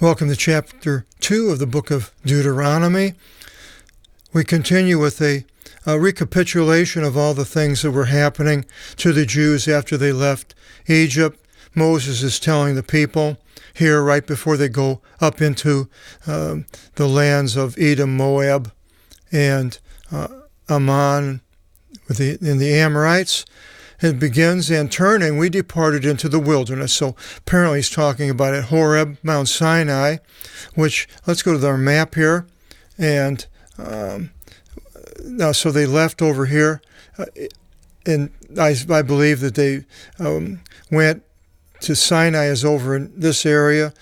Welcome to chapter 2 of the book of Deuteronomy. We continue with a recapitulation of all the things that were happening to the Jews after they left Egypt. Moses is telling the people here right before they go up into the lands of Edom, Moab, and Ammon in the Amorites. It begins, and turning, we departed into the wilderness. So apparently he's talking about at Horeb, Mount Sinai, which, let's go to our map here. And now, so they left over here, and I believe that they went to Sinai is over in this area,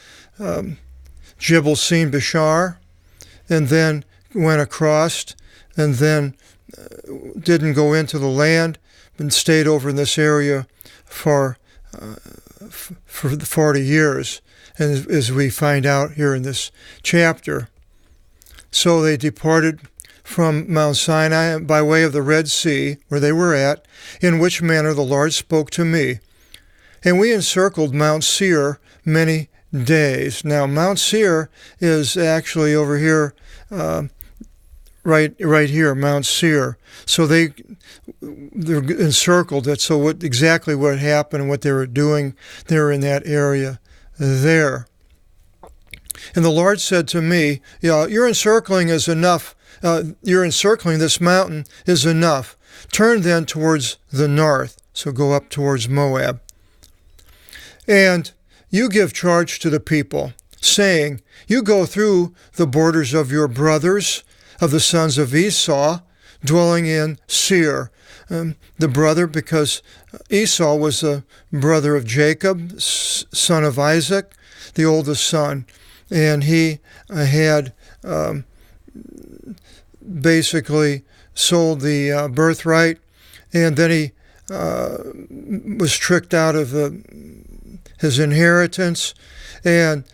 Jebel Sin Bashar, and then went across, and then didn't go into the land, and stayed over in this area for 40 years, and as we find out here in this chapter. So they departed from Mount Sinai by way of the Red Sea, where they were at, in which manner the Lord spoke to me. And we encircled Mount Seir many days. Now, Mount Seir is actually over here, right here, Mount Seir. So they're encircled it. So exactly what happened and what they were doing there in that area there. And the Lord said to me, your encircling is enough. Your encircling this mountain is enough. Turn then towards the north. So go up towards Moab. And you give charge to the people, saying, you go through the borders of your brothers, of the sons of Esau, dwelling in Seir. The brother, because Esau was the brother of Jacob, son of Isaac, the oldest son. And he had basically sold the birthright, and then he was tricked out of his inheritance. And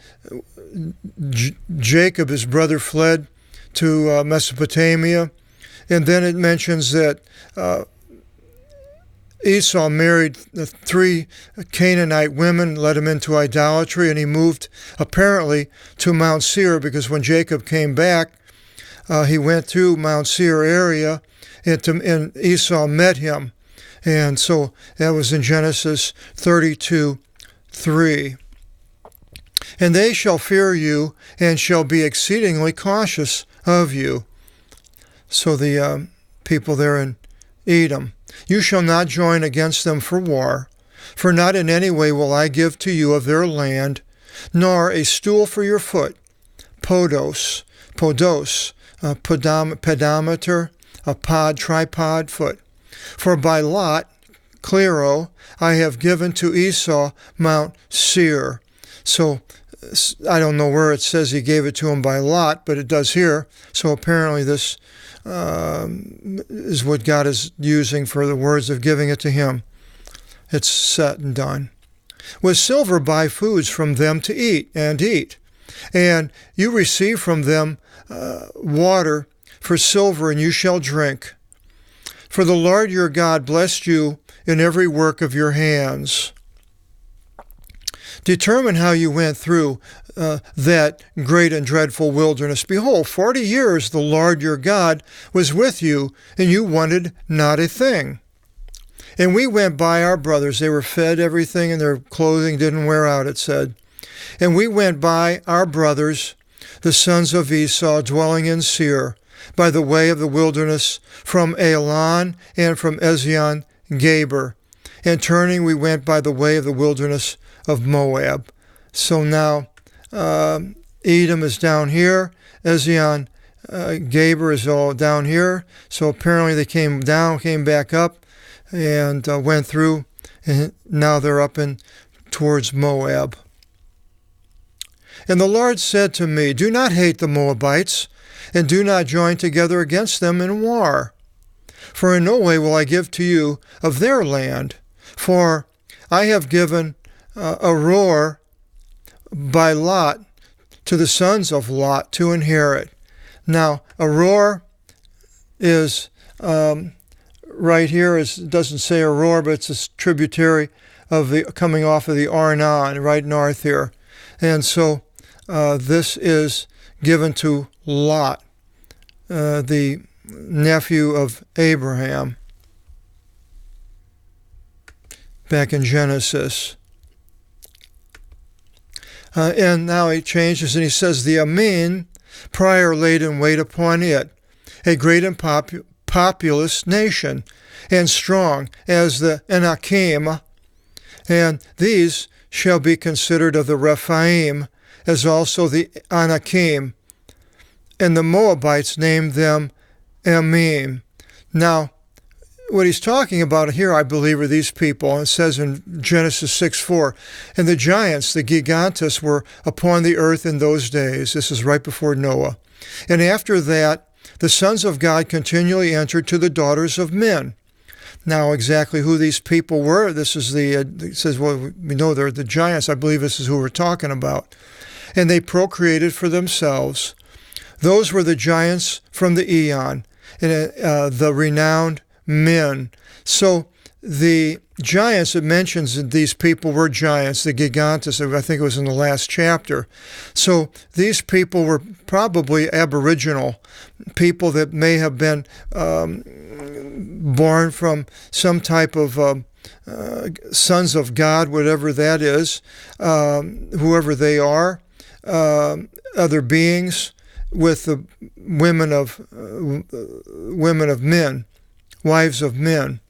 Jacob, his brother, fled to Mesopotamia. And then it mentions that Esau married 3 Canaanite women, led him into idolatry, and he moved apparently to Mount Seir, because when Jacob came back, he went through Mount Seir area, and Esau met him. And so that was in Genesis 32:3. And they shall fear you, and shall be exceedingly cautious of you. So the people there in Edom, you shall not join against them for war, for not in any way will I give to you of their land, nor a stool for your foot, podos, pedometer, a tripod foot. For by lot, Clero, I have given to Esau Mount Seir. So I don't know where it says he gave it to him by lot, but it does here. So apparently this is what God is using for the words of giving it to him. It's set and done. With silver buy foods from them to eat. And you receive from them water for silver, and you shall drink. For the Lord your God blessed you in every work of your hands. Determine how you went through that great and dreadful wilderness. Behold, 40 years the Lord your God was with you, and you wanted not a thing. And we went by our brothers. They were fed everything, and their clothing didn't wear out, it said. And we went by our brothers, the sons of Esau, dwelling in Seir, by the way of the wilderness, from Elon and from Ezion Geber. And turning, we went by the way of the wilderness of Moab. So now Edom is down here. Ezion Geber is all down here. So apparently they came back up, and went through, and now they're up towards Moab. And the Lord said to me, do not hate the Moabites, and do not join together against them in war. For in no way will I give to you of their land, for I have given Aroer by lot to the sons of Lot to inherit. Now, Aroer is right here. It doesn't say Aroer, but it's a tributary of coming off of the Arnon, right north here. And so this is given to Lot, the nephew of Abraham, back in Genesis. And now he changes and he says, the Amin prior laid in wait upon it, a great and populous nation, and strong as the Anakim, and these shall be considered of the Rephaim, as also the Anakim. And the Moabites named them Emim. Now, what he's talking about here, I believe, are these people. It says in Genesis 6:4, and the giants, the gigantes, were upon the earth in those days. This is right before Noah. And after that, the sons of God continually entered to the daughters of men. Now, exactly who these people were, this is it says, well, we know they're the giants. I believe this is who we're talking about. And they procreated for themselves. Those were the giants from the Eon, and the renowned men. So the giants, it mentions that these people were giants, the gigantes, I think it was in the last chapter. So these people were probably aboriginal people that may have been born from some type of sons of God, whatever that is, whoever they are, other beings with the women of men, wives of men.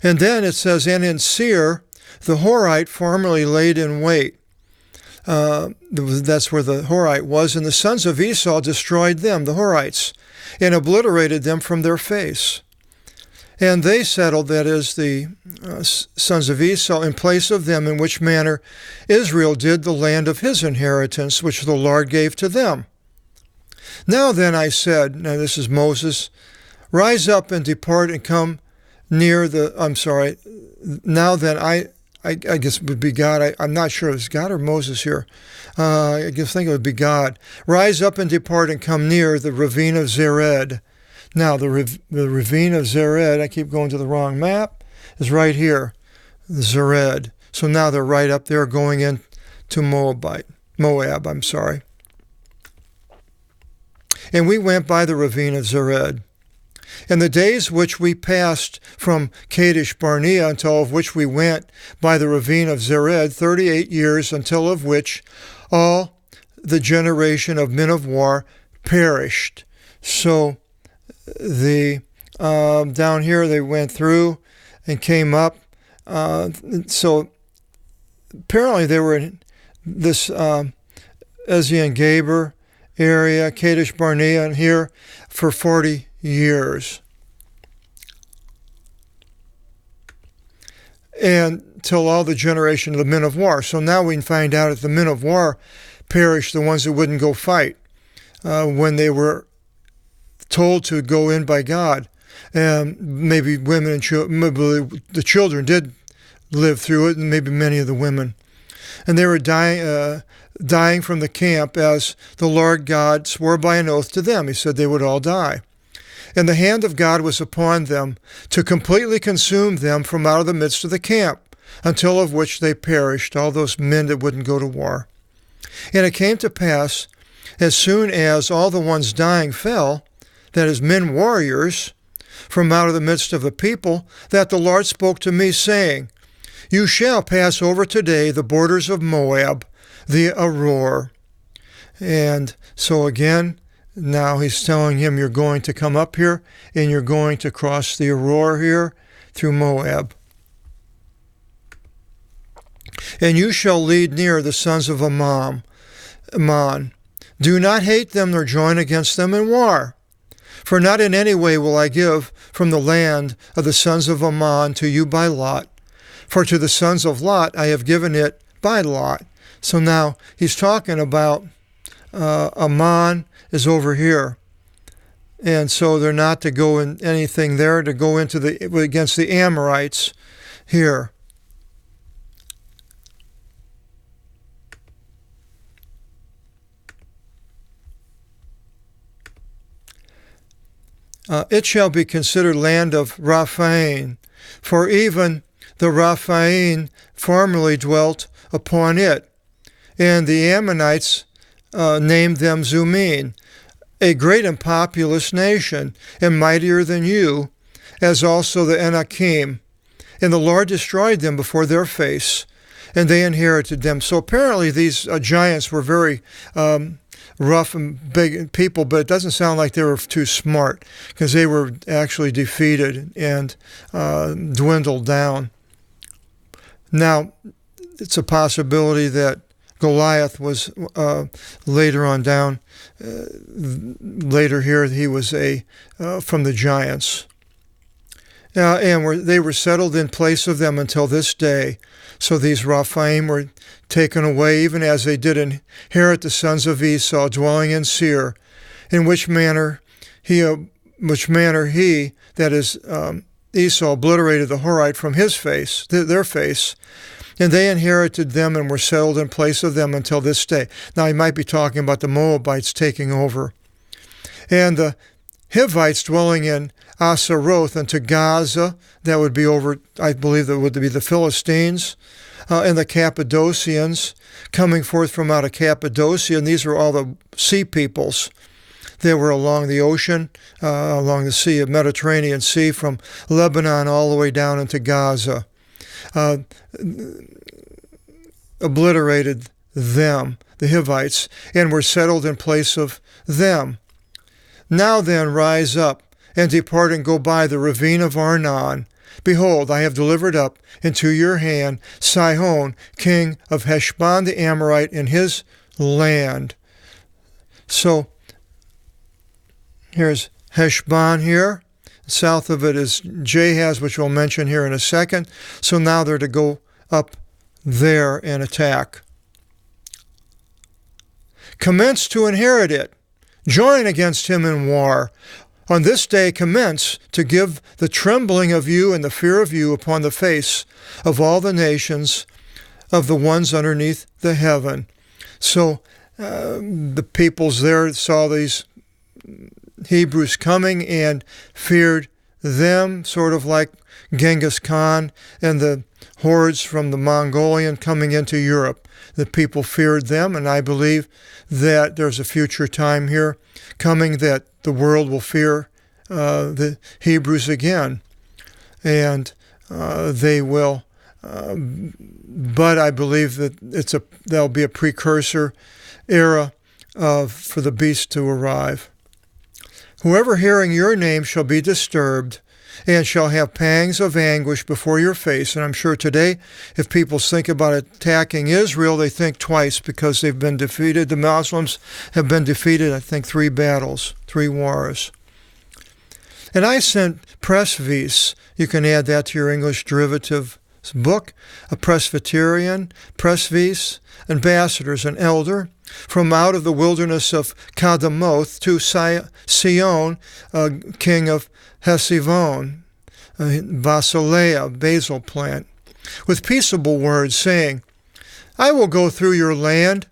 And then it says, and in Seir, the Horite formerly laid in wait. That's where the Horite was. And the sons of Esau destroyed them, the Horites, and obliterated them from their face. And they settled, that is, the sons of Esau, in place of them, in which manner Israel did the land of his inheritance, which the Lord gave to them. Now then I said, now this is Moses, rise up and depart and come near the, now then I guess it would be God. I'm not sure if it's God or Moses here. I think it would be God. Rise up and depart and come near the ravine of Zered. Now, the ravine of Zered, I keep going to the wrong map, is right here, Zered. So now they're right up there going into Moab. And we went by the ravine of Zered. And the days which we passed from Kadesh Barnea until of which we went by the ravine of Zered, 38 years, until of which all the generation of men of war perished. So the down here they went through and came up. So apparently they were in this Ezion Gaber area, Kadesh Barnea, and here for 40 years. And till all the generation of the men of war. So now we can find out if the men of war perished, the ones that wouldn't go fight, when they were told to go in by God. And maybe women and children, maybe the children did live through it, and maybe many of the women. And they were dying from the camp, as the Lord God swore by an oath to them. He said they would all die. And the hand of God was upon them to completely consume them from out of the midst of the camp, until of which they perished, all those men that wouldn't go to war. And it came to pass, as soon as all the ones dying fell, that is, men warriors, from out of the midst of the people, that the Lord spoke to me, saying, you shall pass over today the borders of Moab, the Aror. And so again, now he's telling him, you're going to come up here, and you're going to cross the Aror here through Moab. And you shall lead near the sons of Ammon. Do not hate them, nor join against them in war. For not in any way will I give from the land of the sons of Ammon to you by lot. For to the sons of Lot I have given it by lot. So now he's talking about Ammon is over here. And so they're not to go in anything there, to go into against the Amorites here. It shall be considered land of Rephaim, for even the Rephaim formerly dwelt upon it, And the Ammonites named them Zumin, a great and populous nation, and mightier than you, as also the Anakim. And the Lord destroyed them before their face, and they inherited them. So apparently these giants were very rough and big people, but it doesn't sound like they were too smart, because they were actually defeated and dwindled down. Now, it's a possibility that Goliath was later on down. Later here, he was from the giants. And they were settled in place of them until this day. So these Rephaim were taken away, even as they did inherit the sons of Esau, dwelling in Seir, in which manner he, that is Esau, obliterated the Horite from his face, their face, and they inherited them and were settled in place of them until this day. Now he might be talking about the Moabites taking over. And the Hivites dwelling in Asaroth and to Gaza, that would be over, I believe that would be the Philistines, and the Cappadocians coming forth from out of Cappadocia, and these were all the sea peoples. They were along the ocean, along the sea, Mediterranean Sea, from Lebanon all the way down into Gaza. Obliterated them, the Hivites, and were settled in place of them. Now then, rise up, and depart and go by the ravine of Arnon. Behold, I have delivered up into your hand Sihon, king of Heshbon the Amorite, in his land. So, here's Heshbon here. South of it is Jahaz, which we'll mention here in a second. So now they're to go up there and attack. Commence to inherit it. Join against him in war. On this day commence to give the trembling of you and the fear of you upon the face of all the nations of the ones underneath the heaven. So the peoples there saw these Hebrews coming and feared them, sort of like Genghis Khan and the hordes from the Mongolian coming into Europe. The people feared them, and I believe that there's a future time here coming that the world will fear the Hebrews again, and they will. But I believe that there'll be a precursor era for the beast to arrive. Whoever hearing your name shall be disturbed, and shall have pangs of anguish before your face. And I'm sure today, if people think about attacking Israel, they think twice, because they've been defeated. The Muslims have been defeated, I think, 3 battles, 3 wars. And I sent Presvis, you can add that to your English derivative book, a Presbyterian, Presvis, ambassadors, an elder, from out of the wilderness of Kedemoth to Sion, king of Hesivon, Basileia, basil plant, with peaceable words, saying, I will go through your land,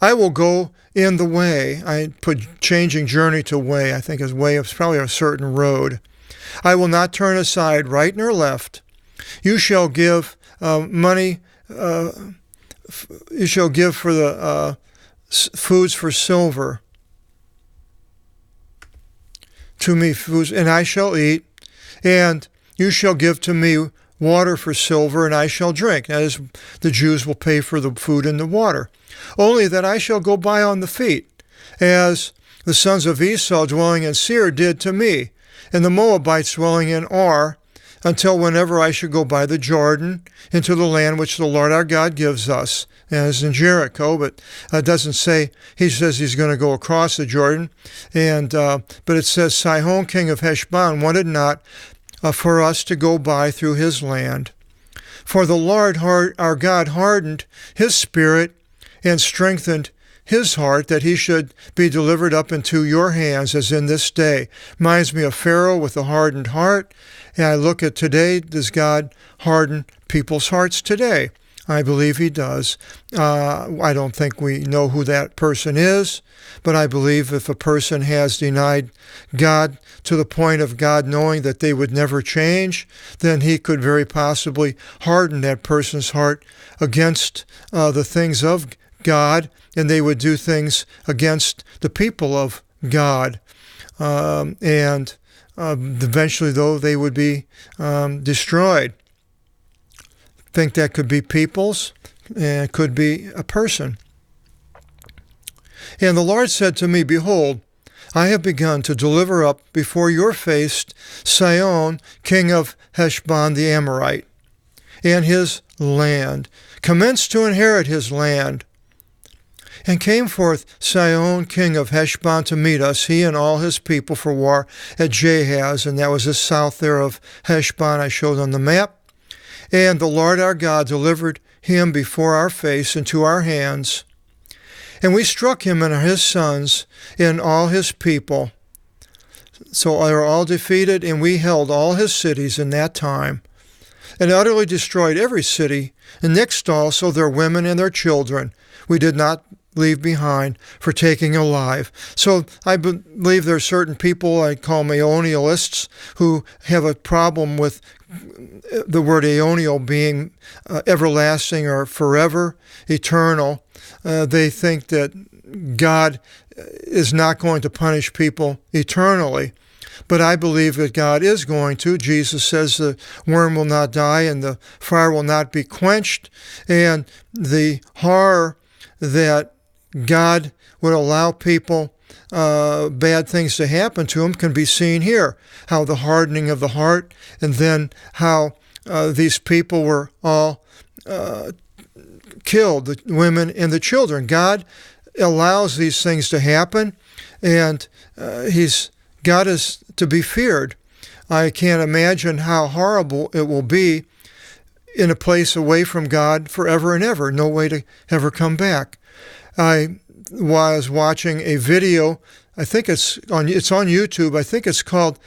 I will go in the way. I put changing journey to way, I think is way, it's probably a certain road. I will not turn aside right nor left. You shall give money, you shall give for the foods for silver to me, foods, and I shall eat, and you shall give to me water for silver, and I shall drink. That is, the Jews will pay for the food and the water. Only that I shall go by on the feet, as the sons of Esau dwelling in Seir did to me, and the Moabites dwelling in Ar, until whenever I should go by the Jordan into the land which the Lord our God gives us. As in Jericho, but it doesn't say, he says he's going to go across the Jordan, and but it says Sihon, king of Heshbon, wanted not for us to go by through his land. For the Lord our God hardened his spirit and strengthened his heart, that he should be delivered up into your hands, as in this day. Reminds me of Pharaoh with a hardened heart. And I look at today, does God harden people's hearts today? I believe he does. I don't think we know who that person is, but I believe if a person has denied God to the point of God knowing that they would never change, then he could very possibly harden that person's heart against the things of God, and they would do things against the people of God. And eventually, though, they would be destroyed. Think that could be peoples, and it could be a person. And the Lord said to me, Behold, I have begun to deliver up before your face Sihon, king of Heshbon the Amorite, and his land. Commence to inherit his land. And came forth Sihon, king of Heshbon, to meet us, he and all his people, for war at Jahaz, and that was just south there of Heshbon, I showed on the map. And the Lord our God delivered him before our face into our hands. And we struck him and his sons and all his people. So they were all defeated, and we held all his cities in that time, and utterly destroyed every city, and nixed also their women and their children. We did not leave behind for taking alive. So I believe there are certain people I call Aeonialists who have a problem with the word aeonial being everlasting or forever, eternal. They think that God is not going to punish people eternally. But I believe that God is going to. Jesus says the worm will not die and the fire will not be quenched. And the horror that God would allow people bad things to happen to them can be seen here. How the hardening of the heart, and then how these people were all killed, the women and the children. God allows these things to happen, and God is to be feared. I can't imagine how horrible it will be in a place away from God forever and ever, no way to ever come back. I was watching a video, I think it's on YouTube, I think it's called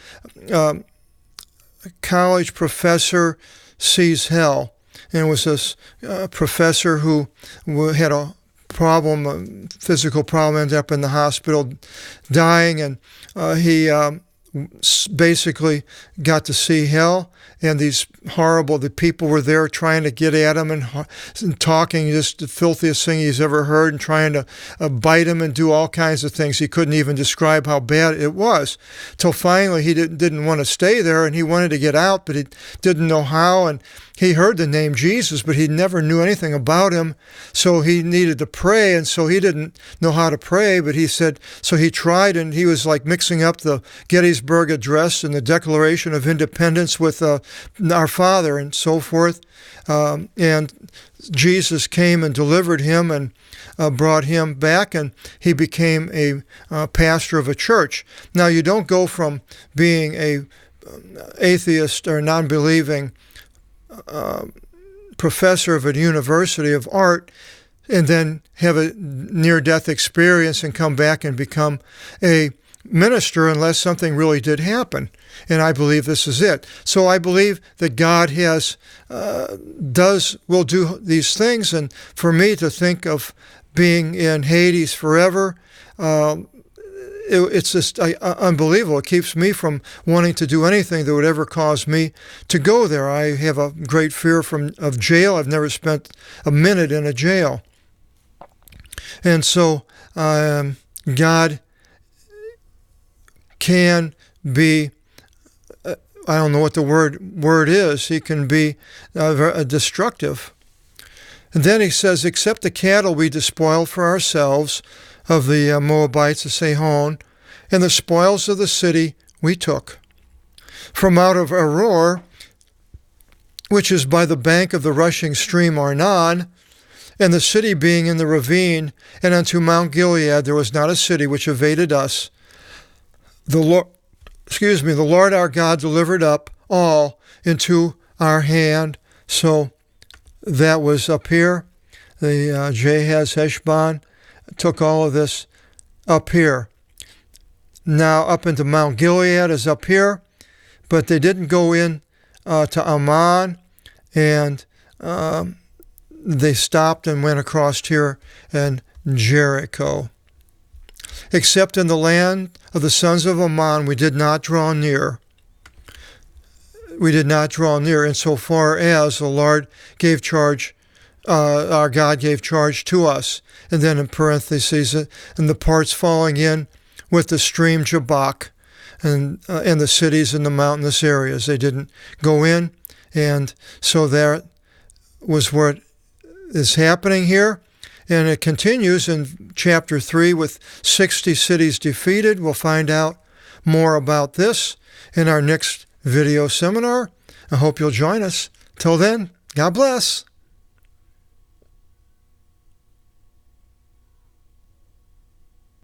College Professor Sees Hell. And it was this professor who had a problem, a physical problem, ended up in the hospital dying, and he basically got to see hell, and the people were there trying to get at him and talking just the filthiest thing he's ever heard, and trying to bite him and do all kinds of things. He couldn't even describe how bad it was, till finally he didn't want to stay there, and he wanted to get out, but he didn't know how. And he heard the name Jesus, but he never knew anything about him, so he needed to pray, and so he didn't know how to pray, but he said, so he tried, and he was like mixing up the Gettysburg Address and the Declaration of Independence with our Father and so forth, and Jesus came and delivered him and brought him back, and he became a pastor of a church. Now, you don't go from being a atheist or non-believing professor of a university of art and then have a near-death experience and come back and become a minister unless something really did happen. And I believe this is it. So I believe that God will do these things. And for me to think of being in Hades forever, it's just unbelievable. It keeps me from wanting to do anything that would ever cause me to go there. I have a great fear of jail. I've never spent a minute in a jail. And so God can be, I don't know what the word is, he can be destructive. And then he says, except the cattle we despoiled for ourselves of the Moabites of Sihon, and the spoils of the city we took. From out of Aroer, which is by the bank of the rushing stream Arnon, and the city being in the ravine, and unto Mount Gilead there was not a city which evaded us. The Lord our God delivered up all into our hand. So that was up here. The Jahaz Heshbon took all of this up here. Now up into Mount Gilead is up here, but they didn't go in to Ammon, and they stopped and went across here in Jericho. Except in the land of the sons of Ammon, we did not draw near. We did not draw near insofar as the Lord gave charge our God gave charge to us. And then in parentheses, and the parts falling in with the stream Jabbok and the cities in the mountainous areas. They didn't go in, and so that was what is happening here. And it continues in chapter 3 with 60 cities defeated. We'll find out more about this in our next video seminar. I hope you'll join us. Till then, God bless.